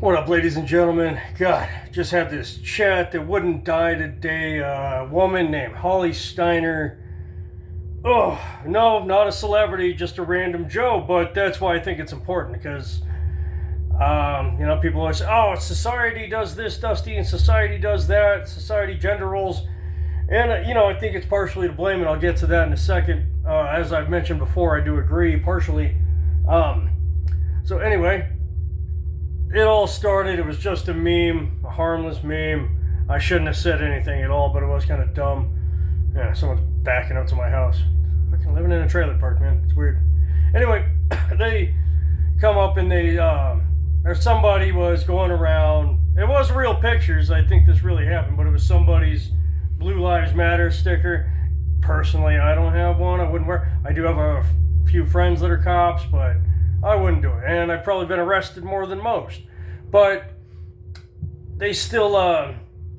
What up, ladies and gentlemen? God, just had this chat that wouldn't die today. A woman named Holly Steiner. Oh, no, not a celebrity, just a random Joe, but that's why I think it's important because, people always say, oh, society does this, Dusty, and society does that, society gender roles. And, I think it's partially to blame, and I'll get to that in a second. As I've mentioned before, I do agree partially. So anyway, it all started, it was just a meme, a harmless meme. I shouldn't have said anything at all, but it was kind of dumb. Yeah, someone's backing up to my house. Fucking living in a trailer park, man. It's weird. Anyway, they come up and or somebody was going around. It was real pictures. I think this really happened, but it was somebody's Blue Lives Matter sticker. Personally, I don't have one. I wouldn't wear. I do have a few friends that are cops, but I wouldn't do it. And I've probably been arrested more than most. But they still,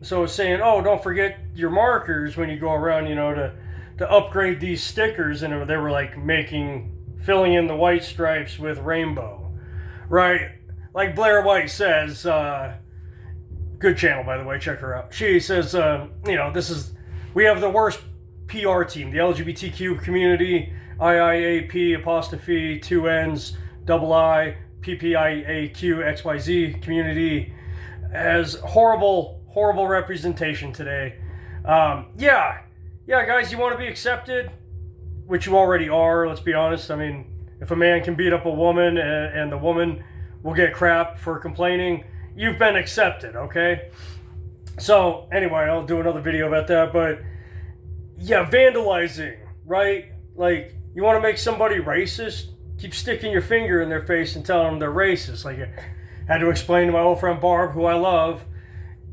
so it's saying, oh, don't forget your markers when you go around, to upgrade these stickers. And they were like filling in the white stripes with rainbow. Right? Like Blair White says, good channel, by the way, check her out. She says, we have the worst PR team, the LGBTQ community, IIAP, apostrophe, 2 N's, double I, PPIAQ, XYZ community has horrible representation today. Yeah, guys, you want to be accepted, which you already are, let's be honest. I mean, if a man can beat up a woman and the woman will get crap for complaining, you've been accepted, okay? So, anyway, I'll do another video about that, but yeah, vandalizing, right? Like, you want to make somebody racist? Keep sticking your finger in their face and telling them they're racist. Like, I had to explain to my old friend Barb, who I love,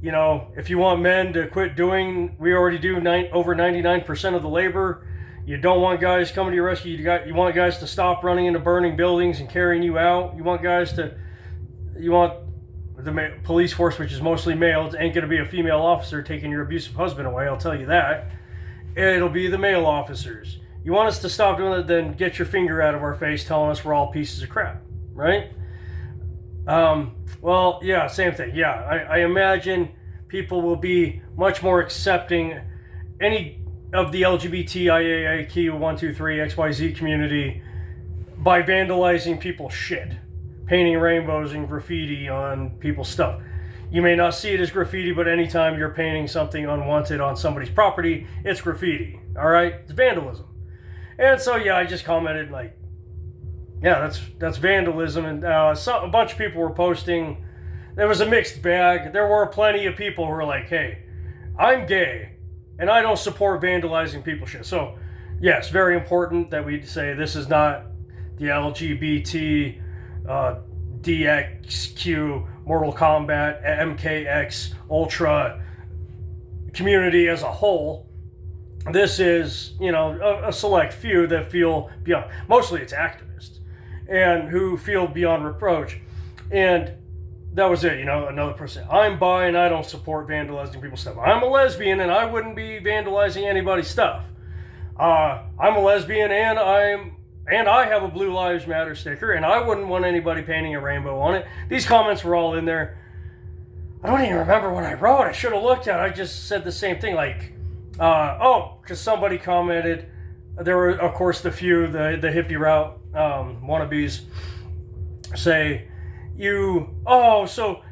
if you want men to quit doing, we already do over 99% of the labor. You don't want guys coming to your rescue. You want guys to stop running into burning buildings and carrying you out. You want the police force, which is mostly male, ain't going to be a female officer taking your abusive husband away, I'll tell you that. It'll be the male officers. You want us to stop doing it, then get your finger out of our face telling us we're all pieces of crap, right? Well, yeah, same thing. Yeah, I imagine people will be much more accepting any of the LGBTIAQ 1, 2, 3, XYZ community by vandalizing people's shit, painting rainbows and graffiti on people's stuff. You may not see it as graffiti, but anytime you're painting something unwanted on somebody's property, it's graffiti, all right? It's vandalism. And so, yeah, I just commented, like, yeah, that's vandalism. And a bunch of people were posting. There was a mixed bag. There were plenty of people who were like, hey, I'm gay, and I don't support vandalizing people's shit. So, yes, very important that we say this is not the LGBT, DXQ, Mortal Kombat, MKX, Ultra community as a whole. This is, a select few that feel beyond, mostly it's activists, and who feel beyond reproach. And that was it, another person. I'm bi and I don't support vandalizing people's stuff. I'm a lesbian and I wouldn't be vandalizing anybody's stuff. I'm a lesbian and I have a Blue Lives Matter sticker and I wouldn't want anybody painting a rainbow on it. These comments were all in there. I don't even remember what I wrote. I should have looked at it. I just said the same thing, like, because somebody commented, there were, of course, the hippie route wannabes say, so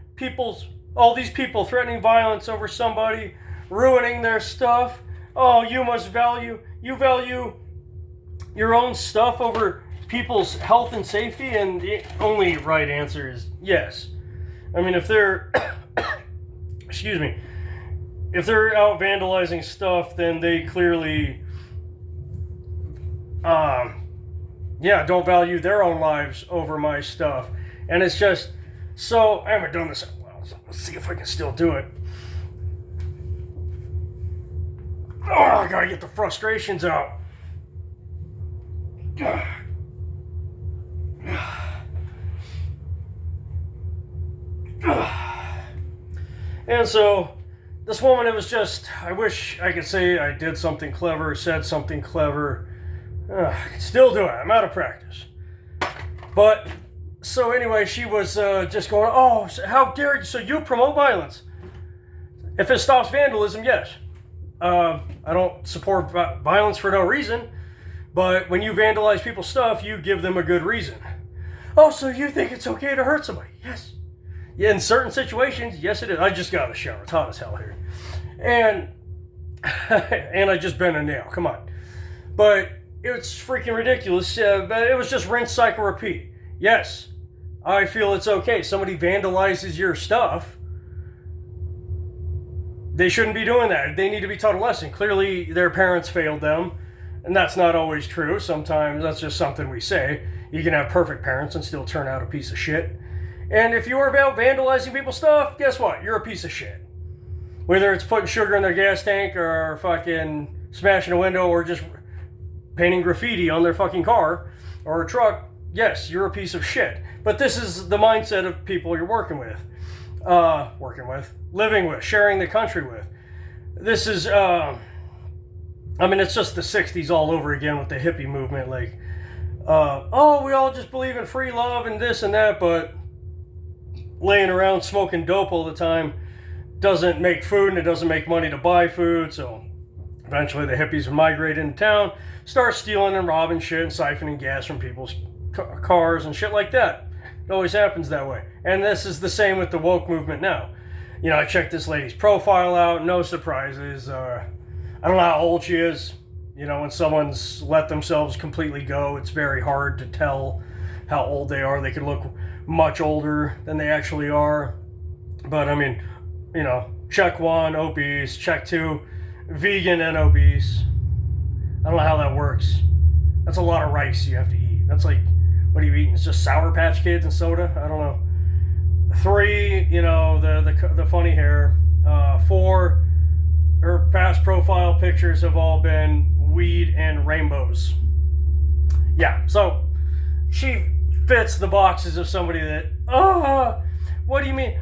all these people threatening violence over somebody ruining their stuff. Oh, you value your own stuff over people's health and safety? And the only right answer is yes. I mean, if they're, excuse me, if they're out vandalizing stuff, then they clearly, don't value their own lives over my stuff. And it's just, so, I haven't done this in a while, so let's see if I can still do it. Oh, I gotta get the frustrations out. And so, this woman, it was just, I wish I could say I did something clever, said something clever. I can still do it. I'm out of practice. But So anyway, she was just going, oh, how dare you? So you promote violence. If it stops vandalism, yes. I don't support violence for no reason, but when you vandalize people's stuff, you give them a good reason. Oh, so you think it's okay to hurt somebody? Yes. Yeah, in certain situations, yes it is. I just got out of the shower. It's hot as hell here. And and I just bent a nail. Come on. But it's freaking ridiculous. But it was just rinse, cycle, repeat. Yes, I feel it's okay. Somebody vandalizes your stuff. They shouldn't be doing that. They need to be taught a lesson. Clearly, their parents failed them. And that's not always true. Sometimes that's just something we say. You can have perfect parents and still turn out a piece of shit. And if you are vandalizing people's stuff, guess what? You're a piece of shit. Whether it's putting sugar in their gas tank or fucking smashing a window or just painting graffiti on their fucking car or a truck, yes, you're a piece of shit. But this is the mindset of people you're working with, living with, sharing the country with. This is, it's just the 60s all over again with the hippie movement. Like, we all just believe in free love and this and that, but laying around smoking dope all the time doesn't make food and it doesn't make money to buy food. So eventually the hippies would migrate into town, start stealing and robbing shit and siphoning gas from people's cars and shit like that. It always happens that way. And this is the same with the woke movement now. You know, I checked this lady's profile out, no surprises. I don't know how old she is. You know, when someone's let themselves completely go, it's very hard to tell how old they are. They could look much older than they actually are. But I mean, you know, check 1, obese, check 2, vegan and obese. I don't know how that works. That's a lot of rice you have to eat. That's like, what are you eating? It's just Sour Patch Kids and soda? I don't know. 3, you know, the funny hair. 4, her past profile pictures have all been weed and rainbows. Yeah, so she fits the boxes of somebody that, what do you mean?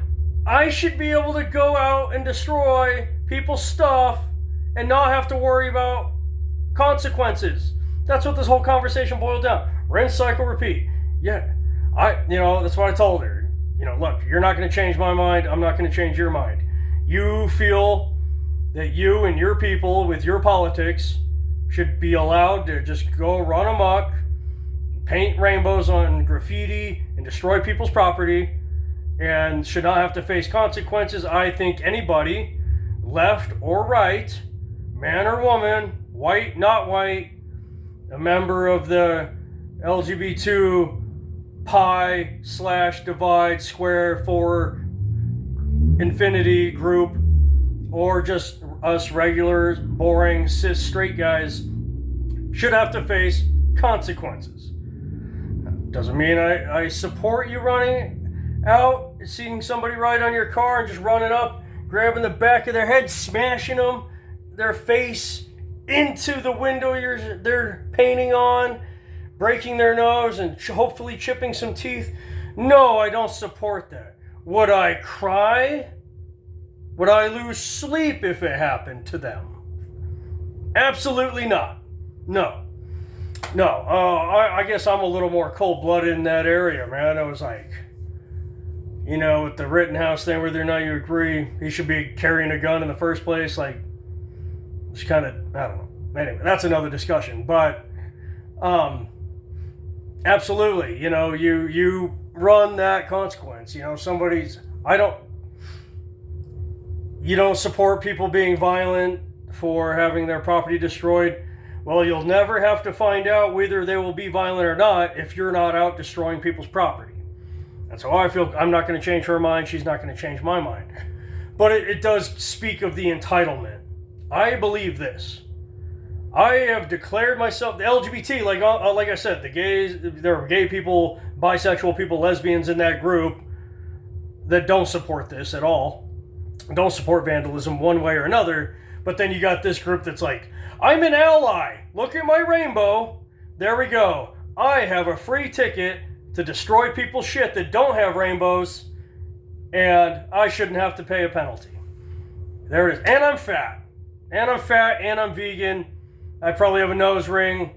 I should be able to go out and destroy people's stuff and not have to worry about consequences. That's what this whole conversation boiled down. Rinse, cycle, repeat. Yeah, that's what I told her. You know, look, you're not going to change my mind. I'm not going to change your mind. You feel that you and your people with your politics should be allowed to just go run amok, paint rainbows on graffiti, and destroy people's property, and should not have to face consequences. I think anybody, left or right, man or woman, white, not white, a member of the LGBT pi/divide square for infinity group, or just us regular, boring, cis, straight guys, should have to face consequences. Doesn't mean I support you running out, seeing somebody ride on your car and just running up, grabbing the back of their head, smashing them, their face into the window they're painting on, breaking their nose and hopefully chipping some teeth. No, I don't support that. Would I cry? Would I lose sleep if it happened to them? Absolutely not. No. I guess I'm a little more cold-blooded in that area, man. I was like, you know, with the Rittenhouse thing, whether or not you agree he should be carrying a gun in the first place, like, it's kind of, I don't know. Anyway, that's another discussion. But, absolutely, you know, you run that consequence. You know, you don't support people being violent for having their property destroyed. Well, you'll never have to find out whether they will be violent or not if you're not out destroying people's property. That's how I feel. I'm not going to change her mind. She's not going to change my mind. But it does speak of the entitlement. I believe this. I have declared myself, the LGBT, like I said, the gays, there are gay people, bisexual people, lesbians in that group that don't support this at all. Don't support vandalism one way or another. But then you got this group that's like, I'm an ally. Look at my rainbow. There we go. I have a free ticket to destroy people's shit that don't have rainbows, and I shouldn't have to pay a penalty. There it is. And I'm fat. And I'm vegan. I probably have a nose ring.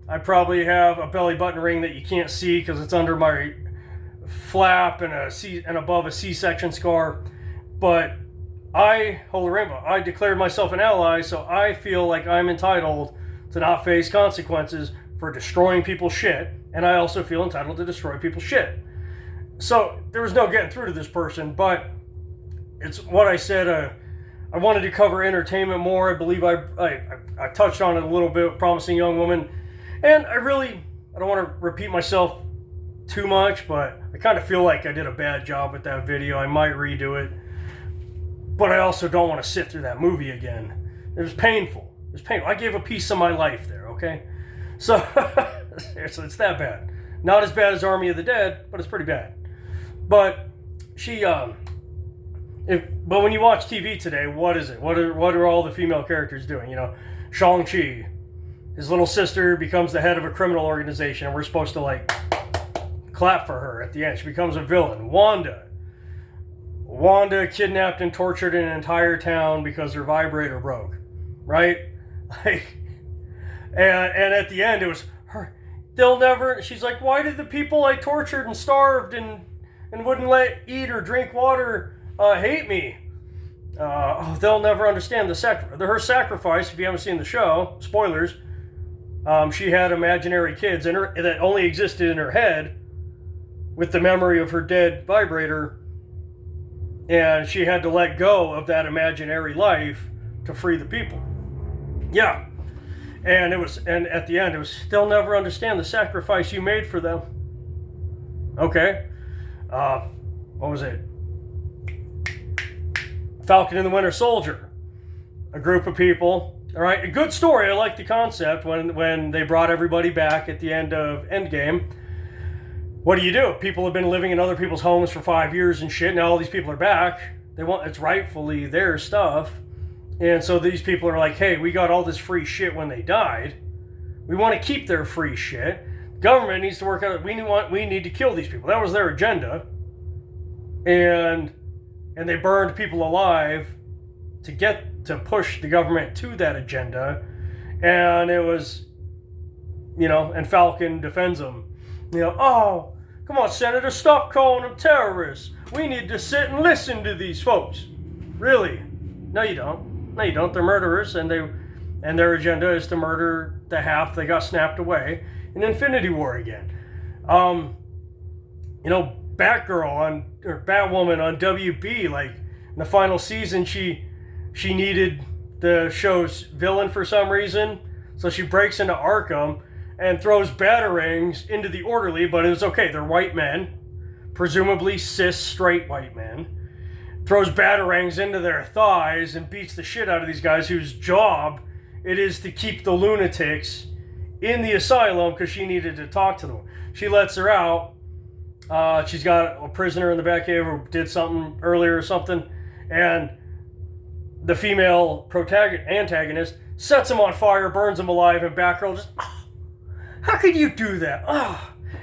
I probably have a belly button ring that you can't see because it's under my flap and above a C-section scar. But Holy Rainbow, I declared myself an ally, so I feel like I'm entitled to not face consequences for destroying people's shit, and I also feel entitled to destroy people's shit. So there was no getting through to this person, but it's what I said. I wanted to cover entertainment more. I believe I touched on it a little bit, Promising Young Woman, and I don't want to repeat myself too much, but I kind of feel like I did a bad job with that video. I might redo it, but I also don't want to sit through that movie again. It was painful. It was painful. I gave a piece of my life there, okay? So it's that bad. Not as bad as Army of the Dead, but it's pretty bad. But but when you watch TV today, what is it? What are all the female characters doing? You know, Shang-Chi, his little sister becomes the head of a criminal organization, and we're supposed to like clap for her at the end. She becomes a villain. Wanda kidnapped and tortured an entire town because her vibrator broke, right? Like, and at the end it was her. She's like, why did the people I tortured and starved and wouldn't let eat or drink water hate me? They'll never understand her sacrifice. If you haven't seen the show, spoilers, she had imaginary kids that only existed in her head with the memory of her dead vibrator, and she had to let go of that imaginary life to free the people. Yeah. And at the end it was, they'll never understand the sacrifice you made for them. Okay. What was it? Falcon and the Winter Soldier. A group of people. All right, a good story. I like the concept when they brought everybody back at the end of Endgame. What do? People have been living in other people's homes for 5 years and shit. Now all these people are back. It's rightfully their stuff. And so these people are like, hey, we got all this free shit when they died. We want to keep their free shit. Government needs to work out. We need to kill these people. That was their agenda. And they burned people alive to push the government to that agenda. And it was, and Falcon defends them. Oh, come on, Senator, stop calling them terrorists. We need to sit and listen to these folks. Really? No, you don't. No, you don't. They're murderers, and their agenda is to murder the half they got snapped away in Infinity War again. Batwoman on WB, like in the final season, she needed the show's villain for some reason, so she breaks into Arkham and throws batarangs into the orderly, but it was okay. They're white men, presumably cis straight white men. Throws batarangs into their thighs and beats the shit out of these guys whose job it is to keep the lunatics in the asylum because she needed to talk to them. She lets her out. She's got a prisoner in the back cave who did something earlier or something, and the female antagonist sets him on fire, burns him alive, and Batgirl just, how could you do that?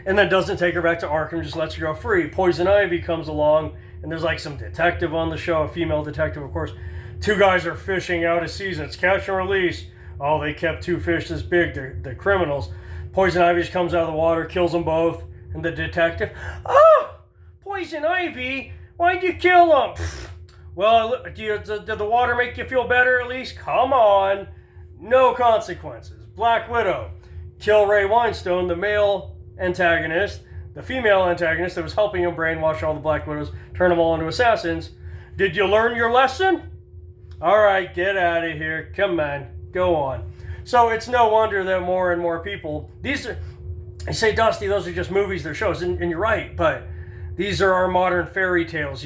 And then doesn't take her back to Arkham, just lets her go free. Poison Ivy comes along, and there's like some detective on the show, a female detective, of course. Two guys are fishing out a season. It's catch and release. Oh, they kept two fish this big. They're the criminals. Poison Ivy just comes out of the water, kills them both. And the detective, Poison Ivy, why'd you kill them? Well, did the water make you feel better at least? Come on. No consequences. Black Widow, kill Ray Winestone, the male antagonist. The female antagonist that was helping him brainwash all the Black Widows, turn them all into assassins. Did you learn your lesson? All right, get out of here. Come on, go on. So it's no wonder that more and more people, you say, Dusty, those are just movies, they're shows, and you're right, but these are our modern fairy tales,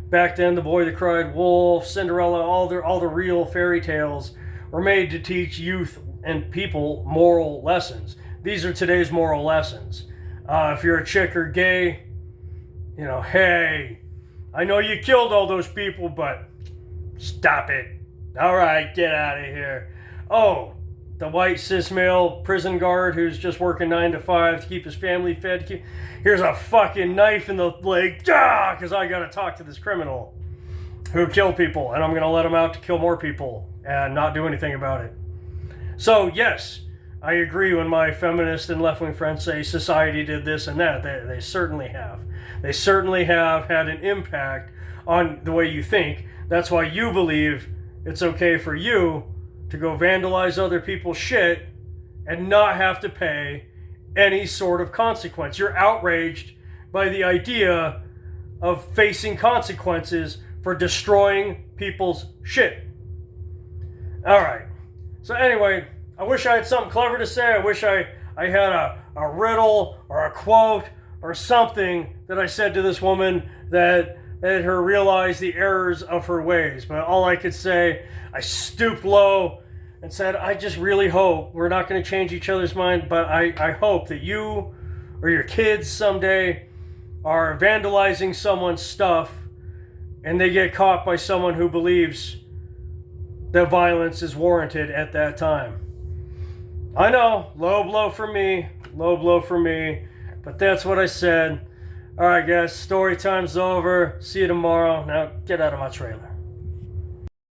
Back then, The Boy That Cried Wolf, Cinderella, all the real fairy tales were made to teach youth and people moral lessons. These are today's moral lessons. If you're a chick or gay, hey, I know you killed all those people, but stop it. All right, get out of here. Oh, the white cis male prison guard who's just working 9 to 5 to keep his family fed. Here's a fucking knife in the leg, because I got to talk to this criminal who killed people, and I'm going to let him out to kill more people and not do anything about it. So, yes, I agree when my feminist and left-wing friends say society did this and that. They certainly have. They certainly have had an impact on the way you think. That's why you believe it's okay for you to go vandalize other people's shit and not have to pay any sort of consequence. You're outraged by the idea of facing consequences for destroying people's shit. All right. So anyway, I wish I had something clever to say. I wish I had a riddle or a quote or something that I said to this woman that made her realize the errors of her ways. But all I could say, I stooped low and said, I just really hope we're not going to change each other's mind, but I hope that you or your kids someday are vandalizing someone's stuff and they get caught by someone who believes that violence is warranted at that time. I know, low blow for me, but that's what I said. All right, guys, story time's over. See you tomorrow. Now, get out of my trailer.